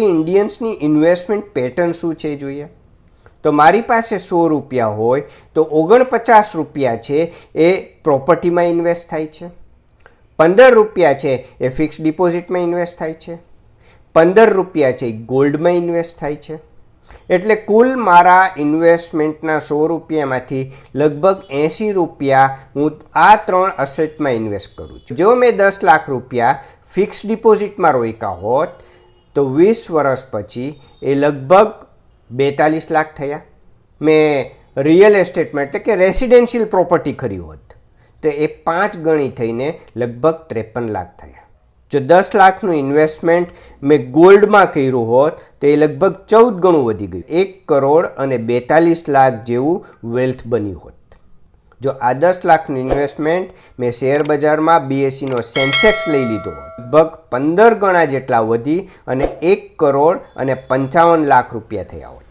ઇન્ડિયન્સની investment pattern શું છે જોઈએ તો મારી પાસે 100 રૂપિયા હોય તો 49 રૂપિયા છે એ પ્રોપર્ટીમાં ઇન્વેસ્ટ થાય છે, 15 રૂપિયા છે એ ફિક્સ ડિપોઝિટમાં ઇન્વેસ્ટ થાય છે, 15 રૂપિયા છે એ ગોલ્ડમાં ઇન્વેસ્ટ થાય છે. એટલે કુલ મારા ઇન્વેસ્ટમેન્ટના 100 રૂપિયામાંથી લગભગ 80 રૂપિયા હું આ 3 અસેટમાં ઇન્વેસ્ટ કરું છું. જો મેં 10 લાખ રૂપિયા ફિક્સ ડિપોઝિટમાં રોક્યા હોત તો 20 વર્ષ પછી એ લગભગ 42 લાખ થયા. મેં રિયલ એસ્ટેટમાં એટલે કે રેસિડેન્શિયલ પ્રોપર્ટી ખરી હોત તો એ 5 ગણી થઈને લગભગ 53 લાખ થયા. જો 10 લાખનું ઇન્વેસ્ટમેન્ટ મેં ગોલ્ડમાં કર્યું હોત તો એ લગભગ 14 ગણું વધી ગયું, 1 કરોડ અને 42 લાખ જેવું વેલ્થ બન્યું હોત. જો આ 10 લાખનું ઇન્વેસ્ટમેન્ટ મેં શેર બજારમાં BSEનો સેન્સેક્સ લઈ લીધો હોત, લગભગ 15 ગણા જેટલા વધી અને 1 કરોડ અને 55 લાખ રૂપિયા થયા હોત.